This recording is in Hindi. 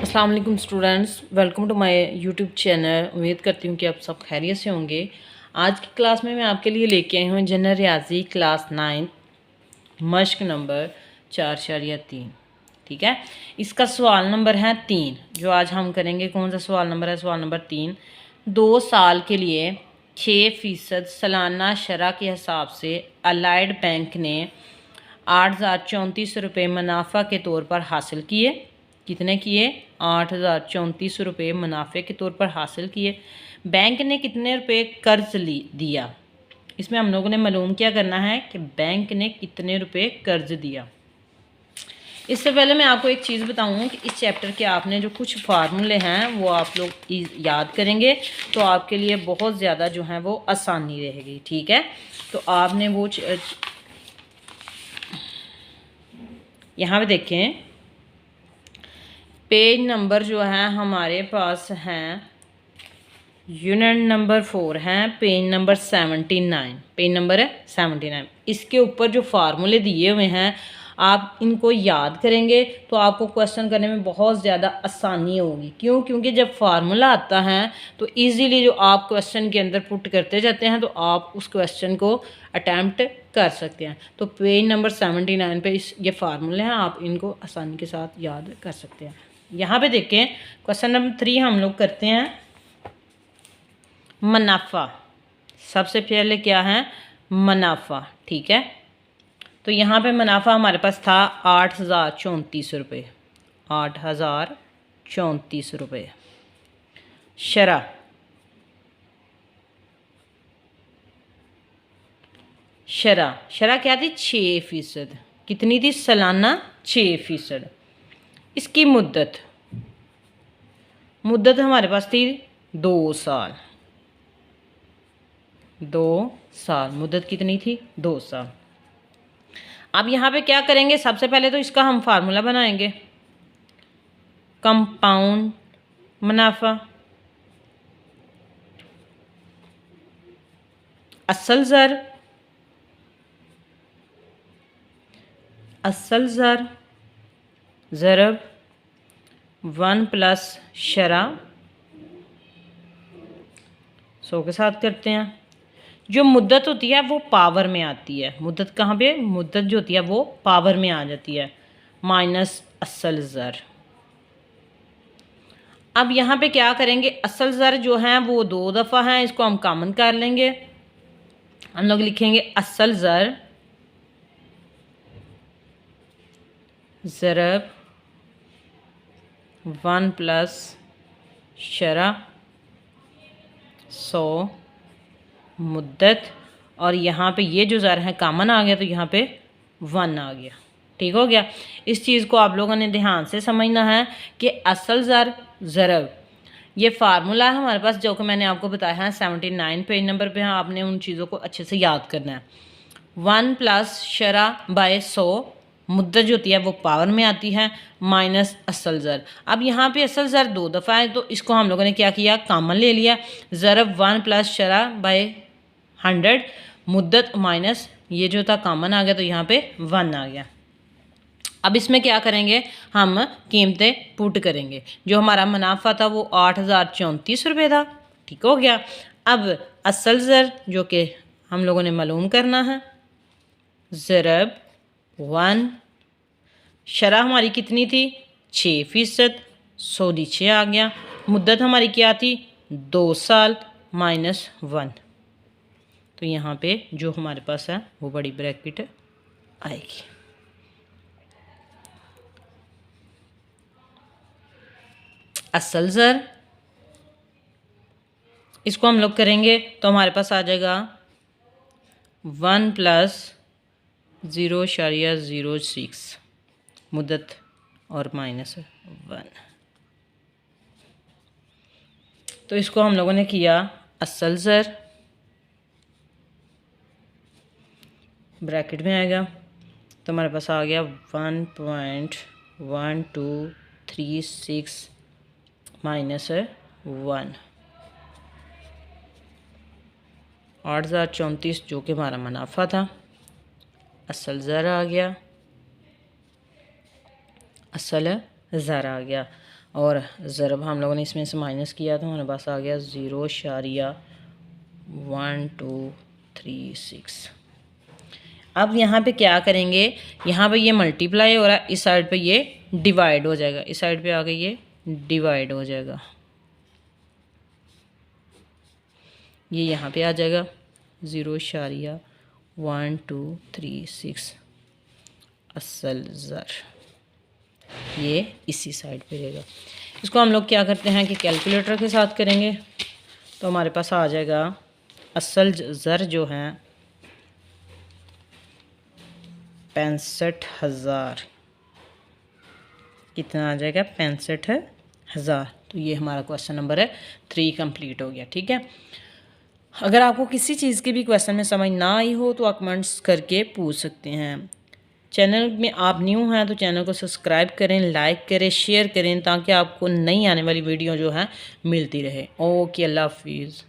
अस्सलाम वालेकुम students, welcome to my YouTube channel. उम्मीद करती हूँ कि आप सब खैरियत से होंगे। आज की क्लास में मैं आपके लिए लेके आई हूँ जनरल रियाजी क्लास 9 मश्क नंबर 4/3। ठीक है, इसका सवाल नंबर है 3 जो आज हम करेंगे। कौन सा सवाल नंबर है? सवाल नंबर 3। 2 साल के लिए 6% सालाना शरह के हिसाब से अलाइड बैंक ने 8,034 मुनाफा के तौर पर हासिल किए। कितने किए? 8,034 मुनाफे के तौर पर हासिल किए। बैंक ने कितने रुपए कर्ज दिया? इसमें हम लोगों ने मालूम क्या करना है कि बैंक ने कितने रुपए कर्ज दिया। इससे पहले मैं आपको एक चीज़ बताऊँ कि इस चैप्टर के आपने जो कुछ फार्मूले हैं वो आप लोग याद करेंगे तो आपके लिए बहुत ज़्यादा जो है वो आसानी रहेगी। ठीक है, तो आपने वो यहाँ पे देखें, पेज नंबर जो है हमारे पास हैं, यूनिट नंबर 4 है, पेज नंबर 79। पेज नंबर है 79। इसके ऊपर जो फार्मूले दिए हुए हैं आप इनको याद करेंगे तो आपको क्वेश्चन करने में बहुत ज़्यादा आसानी होगी। क्यों? क्योंकि जब फार्मूला आता है तो इजीली जो आप क्वेश्चन के अंदर पुट करते जाते हैं तो आप उस क्वेश्चन को अटैम्प्ट कर सकते हैं। तो पेज नंबर 79 पे ये फार्मूले हैं, आप इनको आसानी के साथ याद कर सकते हैं। यहाँ पे देखें, क्वेश्चन नंबर 3 हम लोग करते हैं मुनाफा। सबसे पहले क्या है? मुनाफा। ठीक है, तो यहाँ पे मुनाफा हमारे पास था 8,034 रुपये। 8,034 रुपये। शरह क्या थी? 6%। कितनी थी? सालाना 6%। इसकी मुद्दत हमारे पास थी 2 साल। 2 साल मुद्दत कितनी थी? 2 साल। अब यहाँ पे क्या करेंगे? सबसे पहले तो इसका हम फार्मूला बनाएंगे, कंपाउंड मुनाफा। असल ज़र ज़रब 1 प्लस शरह 100 के साथ करते हैं। जो मुद्दत होती है वो पावर में आती है। मुद्दत कहाँ पे? मुद्दत जो होती है वो पावर में आ जाती है, माइनस असल ज़र। अब यहाँ पे क्या करेंगे? असल ज़र जो है वो 2 दफ़ा है, इसको हम कॉमन कर लेंगे। हम लोग लिखेंगे असल ज़र ज़रब 1 प्लस शरह 100 मुद्दत, और यहाँ पे ये जो ज़र है कामन आ गया तो यहाँ पे 1 आ गया। ठीक हो गया। इस चीज़ को आप लोगों ने ध्यान से समझना है कि असल ज़र ज़रब ये फार्मूला है हमारे पास, जो कि मैंने आपको बताया है 79 पेज नंबर पे है। आपने उन चीज़ों को अच्छे से याद करना है। 1 प्लस शरह बाय 100, मुद्दत जो होती है वो पावर में आती है, माइनस असल ज़र। अब यहाँ पे असल ज़र 2 दफ़ा है तो इसको हम लोगों ने क्या किया? कॉमन ले लिया। ज़रब 1 प्लस शरह बाय 100, मुद्दत माइनस ये जो था कॉमन आ गया तो यहाँ पे 1 आ गया। अब इसमें क्या करेंगे? हम कीमतें पुट करेंगे। जो हमारा मुनाफा था वो 8,034 रुपये था। ठीक हो गया। अब असल ज़र जो कि हम लोगों ने मालूम करना है, ज़रब 1, शरह हमारी कितनी थी? 6%, 100 नीचे आ गया। मुद्दत हमारी क्या थी? 2 साल, माइनस 1। तो यहाँ पे जो हमारे पास है वो बड़ी ब्रैकेट आएगी। असल ज़र इसको हम लोग करेंगे तो हमारे पास आ जाएगा 1 प्लस 0.06 मुद्दत और माइनस 1। तो इसको हम लोगों ने किया असल ज़र, ब्रैकेट में आएगा तो हमारे पास आ गया 1.1236 माइनस 1। 8,034 जो कि हमारा मुनाफा था। असल ज़र आ गया, असल ज़र आ गया। और ज़रब हम लोगों ने इसमें से माइनस किया तो हमारे पास आ गया 0.1236। अब यहाँ पे क्या करेंगे, यहाँ पे ये मल्टीप्लाई हो रहा है, इस साइड पे ये डिवाइड हो जाएगा, इस साइड पे आके ये डिवाइड हो जाएगा, ये यहाँ पे आ जाएगा 0.1236 असल ज़र, ये इसी साइड पे रहेगा। इसको हम लोग क्या करते हैं कि कैलकुलेटर के साथ करेंगे तो हमारे पास आ जाएगा असल ज़र जो है 65,000। कितना आ जाएगा? 65,000। तो ये हमारा क्वेश्चन नंबर है 3 कंप्लीट हो गया। ठीक है, अगर आपको किसी चीज़ की भी क्वेश्चन में समझ ना आई हो तो आप कमेंट्स करके पूछ सकते हैं। चैनल में आप न्यू हैं तो चैनल को सब्सक्राइब करें, लाइक करें, शेयर करें ताकि आपको नई आने वाली वीडियो जो है मिलती रहे। ओके, अल्लाह हाफिज़।